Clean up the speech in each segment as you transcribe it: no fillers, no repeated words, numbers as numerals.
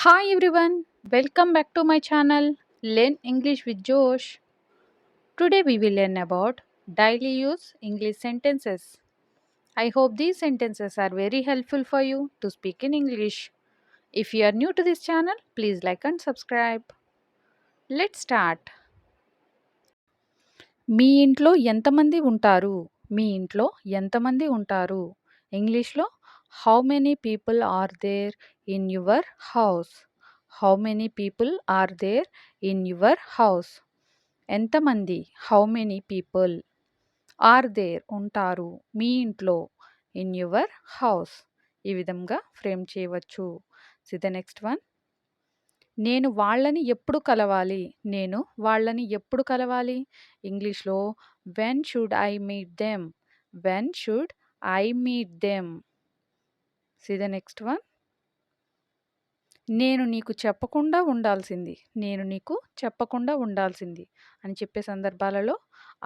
Hi everyone, welcome back to my channel Learn English with Josh. Today we will learn about daily use English sentences. I hope these sentences are very helpful for you to speak in English. If you are new to this channel, please like and subscribe. Let's start. మీ ఇంట్లో ఎంతమంది ఉంటారు? మీ ఇంట్లో ఎంతమంది ఉంటారు? ఇంగ్లీష్‌లో how many people are there in your house? How many people are there in your house? ఎంతమంది? How many people are there ఉంటారు మీ ఇంట్లో ఇన్ యువర్ హౌస్? ఈ విధంగా ఫ్రేమ్ చేయవచ్చు. See the next one. నేను వాళ్ళని ఎప్పుడు కలవాలి? నేను వాళ్ళని ఎప్పుడు కలవాలి? ఇంగ్లీష్‌లో when should I meet them? When should I meet them? See the next one. నేను నీకు చెప్పకుండా ఉండాల్సింది. నేను నీకు చెప్పకుండా ఉండాల్సింది అని చెప్పే సందర్భాలలో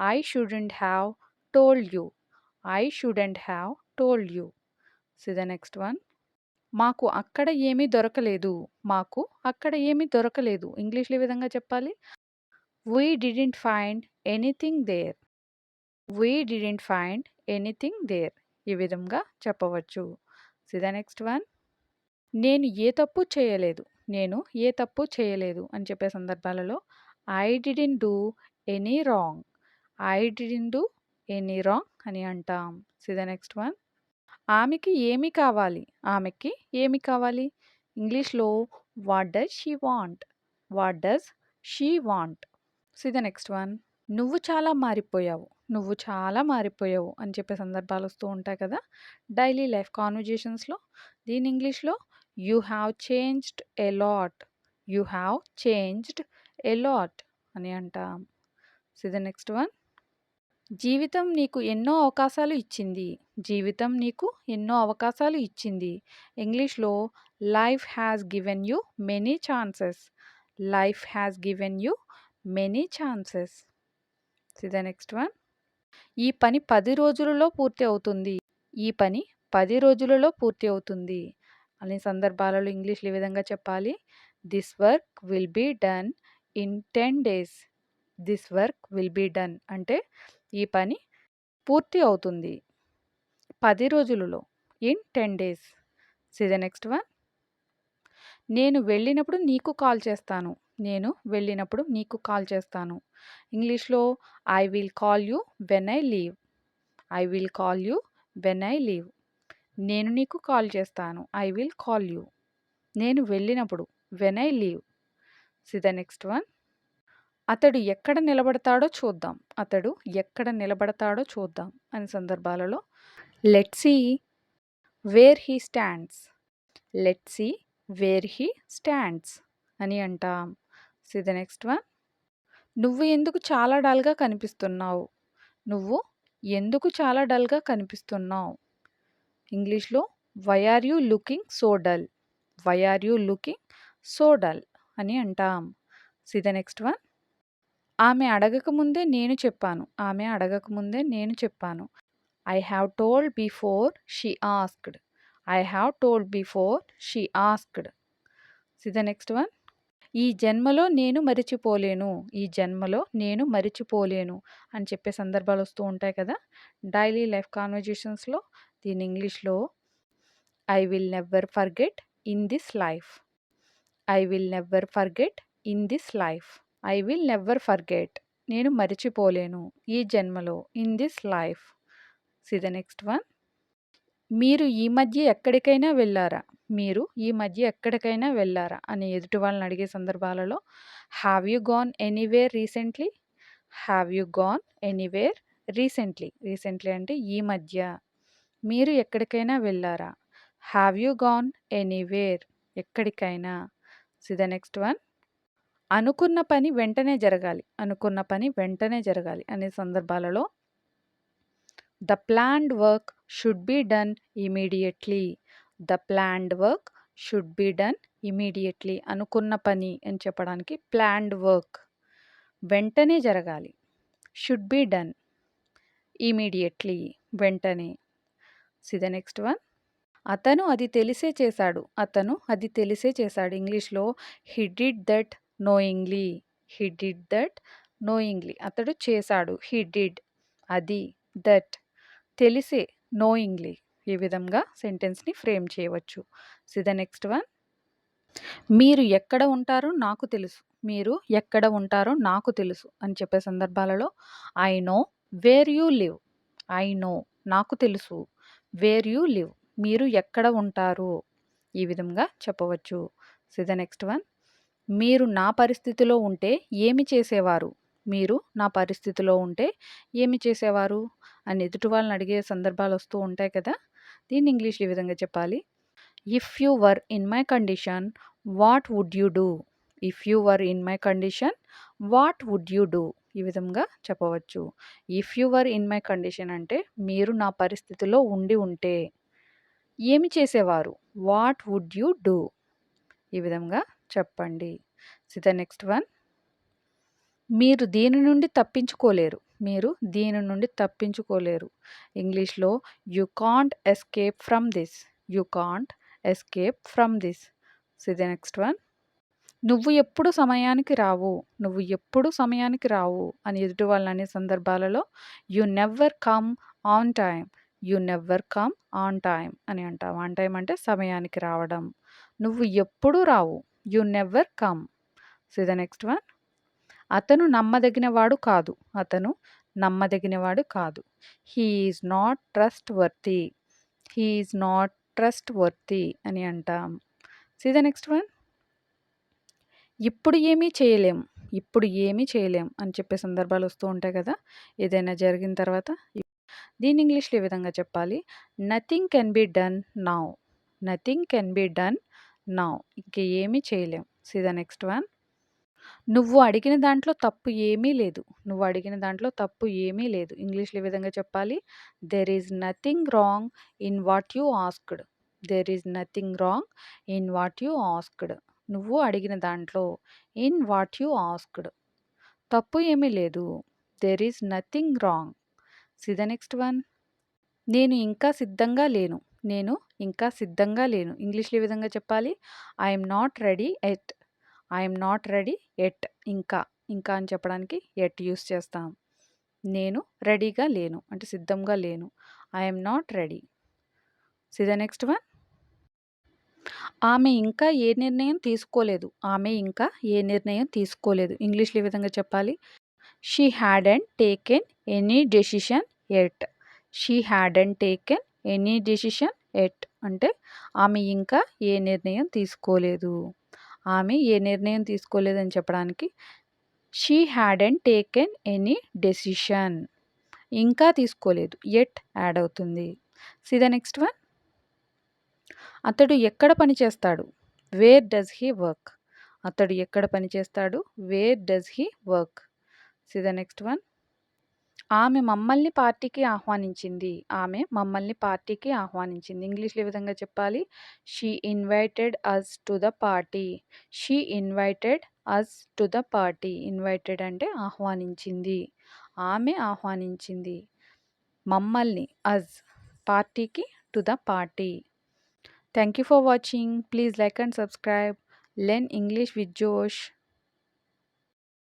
I shouldn't have told you. I shouldn't have told you. See the next one. మాకు అక్కడ ఏమీ దొరకలేదు. మాకు అక్కడ ఏమీ దొరకలేదు. ఇంగ్లీష్‌లో ఏ విధంగా చెప్పాలి? We didn't find anything there. We didn't find anything there. ఈ విధంగా చెప్పవచ్చు. See the next one. నేను ఏ తప్పు చేయలేదు. నేను ఏ తప్పు చేయలేదు అని చెప్పే సందర్భాలలో I didn't do any wrong. I didn't do any wrong అని అంటాం. See the next one. ఆమెకి ఏమి కావాలి? ఆమెకి ఏమి కావాలి? ఇంగ్లీష్‌లో what does she want? What does she want? See the next one. నువ్వు చాలా మారిపోయావు. నువ్వు చాలా మారిపోయావు అని చెప్పే సందర్భాలు వస్తూ ఉంటాయి కదా! డైలీ లైఫ్ కాన్వర్జేషన్స్‌లో. దీని ఇంగ్లీష్‌లో you have changed a lot. You have changed a lot అని అంటాం. See the next one. జీవితం నీకు ఎన్నో అవకాశాలు ఇచ్చింది. జీవితం నీకు ఎన్నో అవకాశాలు ఇచ్చింది. ఇంగ్లీష్‌లో life has given you many chances. Life has given you many chances. See the next one. ఈ పని 10 రోజులలో పూర్తి అవుతుంది. ఈ పని 10 రోజులలో పూర్తి అవుతుంది అనే సందర్భాలలో ఇంగ్లీష్‌లో ఈ విధంగా చెప్పాలి? This work will be done in 10 days. This work will be done అంటే ఈ పని పూర్తి అవుతుంది 10 రోజులలో. In 10 days. See the next one. నేను వెళ్ళినప్పుడు నీకు కాల్ చేస్తాను. నేను వెళ్ళినప్పుడు నీకు కాల్ చేస్తాను. ఇంగ్లీష్‌లో I will call you when I leave. I will call you when I leave. నేను నీకు కాల్ చేస్తాను. I will call you. నేను వెళ్ళినప్పుడు when I leave. See the next one. అతడు ఎక్కడ నిలబడతాడో చూద్దాం. అతడు ఎక్కడ నిలబడతాడో చూద్దాం అనే సందర్భాలలో let's see where he stands. Let's see where he stands అని అంటాం. See the next one. నువ్వు ఎందుకు చాలా డల్‌గా కనిపిస్తున్నావు? నువ్వు ఎందుకు చాలా డల్‌గా కనిపిస్తున్నావు? ఇంగ్లీష్‌లో why are you looking so dull? Why are you looking so dull అని అంటాం. See the next one. ఆమె అడగకముందే నేను చెప్పాను. ఆమె అడగకముందే నేను చెప్పాను. I have told before she asked. I have told before she asked. See the next one. ఈ జన్మలో నేను మరిచిపోలేను. ఈ జన్మలో నేను మరిచిపోలేను అని చెప్పే సందర్భాలు వస్తూ ఉంటాయి కదా! డైలీ లైఫ్ కాన్వర్జేషన్స్‌లో. దీన్ని ఇంగ్లీష్‌లో I will never forget in this life. I will never forget in this life. I will never forget. నేను మరిచిపోలేను ఈ జన్మలో. In this life. See the next one. మీరు ఈ మధ్య ఎక్కడికైనా వెళ్లారా? మీరు ఈ మధ్య ఎక్కడికైనా వెళ్లారా? అని ఎదుటి వాళ్ళని అడిగే సందర్భాలలో have you gone anywhere recently? Have you gone anywhere recently? Recently అంటే ఈ మధ్య. మీరు ఎక్కడికైనా వెళ్లారా? Have you gone anywhere? ఎక్కడికైనా. See the next one. అనుకున్న పని వెంటనే జరగాలి. అనుకున్న పని వెంటనే జరగాలి అనే సందర్భాలలో the planned work should be done immediately. The planned work should be done immediately. అనుకున్న పని అని చెప్పడానికి ప్లాన్డ్ వర్క్ వెంటనే జరగాలి. షుడ్ బి డన్ ఇమ్మీడియేట్‌లీ వెంటనే. See the next one. అతను అది తెలిసే చేశాడు. అతను అది తెలిసే చేశాడు. ఇంగ్లీష్‌లో he did that knowingly. He did that knowingly. అతడు చేశాడు. హి డిడ్ అది, దట్ తెలిసే, నోయింగ్‌లీ. ఈ విధంగా సెంటెన్స్‌ని ఫ్రేమ్ చేయవచ్చు. See the next one. మీరు ఎక్కడ ఉంటారో నాకు తెలుసు. మీరు ఎక్కడ ఉంటారో నాకు తెలుసు అని చెప్పే సందర్భాలలో I know where you live. I know నాకు తెలుసు. వేర్ యూ లివ్ మీరు ఎక్కడ ఉంటారు. ఈ విధంగా చెప్పవచ్చు. So the next one. మీరు నా పరిస్థితిలో ఉంటే ఏమి చేసేవారు. మీరు నా పరిస్థితిలో ఉంటే ఏమి చేసేవారు అని ఎదుటి వాళ్ళని అడిగే సందర్భాలు వస్తూ ఉంటాయి కదా. దీన్ని ఇంగ్లీష్లో ఈ విధంగా చెప్పాలి. If you were in my condition what would you do. If you were in my condition what would you do. ఈ విధంగా చెప్పవచ్చు. If you were in my condition అంటే మీరు నా పరిస్థితిలో ఉండి ఉంటే ఏమి చేసేవారు. What would you do. ఈ విధంగా చెప్పండి. See the next one. మీరు దీని నుండి తప్పించుకోలేరు. మీరు దీని నుండి తప్పించుకోలేరు. ఇంగ్లీష్లో you can't escape from this. You can't escape from this. C the next one. నువ్వు ఎప్పుడు సమయానికి రావు. నువ్వు ఎప్పుడు సమయానికి రావు అని ఎదుటి వాళ్ళని అనే సందర్భాలలో you never come on time. You never come on time అని అంటాం. ఆన్ టైమ్ అంటే సమయానికి రావడం. నువ్వు ఎప్పుడు రావు. You never come. So the next one. అతను నమ్మదగినవాడు కాదు. అతను నమ్మదగినవాడు కాదు. He is not trustworthy. He is not trustworthy అని అంటాం. See the next one. ఇప్పుడు ఏమీ చేయలేం. ఇప్పుడు ఏమీ చేయలేం అని చెప్పే సందర్భాలు వస్తూ ఉంటాయి కదా. ఏదైనా జరిగిన తర్వాత దీన్ని ఇంగ్లీష్‌లో ఈ విధంగా చెప్పాలి. Nothing can be done now. Nothing can be done now. ఇంక ఏమీ చేయలేం. See the next one. నువ్వు అడిగిన దాంట్లో తప్పు ఏమీ లేదు. నువ్వు అడిగిన దాంట్లో తప్పు ఏమీ లేదు. ఇంగ్లీష్‌లో ఈ విధంగా చెప్పాలి. There is nothing wrong in what you asked. There is nothing wrong in what you asked. నువ్వు అడిగిన దాంట్లో ఇన్ వాట్ యూ ఆస్క్డ్ తప్పు ఏమీ లేదు. There is nothing wrong. See the next one. నేను ఇంకా సిద్ధంగా లేను. నేను ఇంకా సిద్ధంగా లేను. ఇంగ్లీష్‌లో ఈ విధంగా చెప్పాలి. I'm not ready at. I'm not ready at. ఇంకా, ఇంకా అని చెప్పడానికి ఎట్ యూస్ చేస్తాం. నేను రెడీగా లేను అంటే సిద్ధంగా లేను. I'm not ready. See the next one. ఆమె ఇంకా ఏ నిర్ణయం తీసుకోలేదు. ఆమె ఇంకా ఏ నిర్ణయం తీసుకోలేదు. ఇంగ్లీష్‌లో ఈ విధంగా చెప్పాలి. She hadn't taken any decision at. She hadn't taken any decision at అంటే ఆమె ఇంకా ఏ నిర్ణయం తీసుకోలేదు. ఆమె ఏ నిర్ణయం తీసుకోలేదని చెప్పడానికి she hadn't taken any decision. ఇంకా తీసుకోలేదు. ఎట్ యాడ్ అవుతుంది. See the next one. అతడు ఎక్కడ పని చేస్తాడు. Where does he work. అతడు ఎక్కడ పని చేస్తాడు. Where does he work. See the next one. ఆమె మమ్మల్ని పార్టీకి ఆహ్వానించింది. ఆమె మమ్మల్ని పార్టీకి ఆహ్వానించింది. ఇంగ్లీష్‌లో ఈ విధంగా చెప్పాలి. She invited us to the party. She invited us to the party. Invited అంటే ఆహ్వానించింది. ఆమె ఆహ్వానించింది. మమ్మల్ని అస్ పార్టీకి to the party. Thank you for watching. Please like and subscribe. Learn English with జోష్.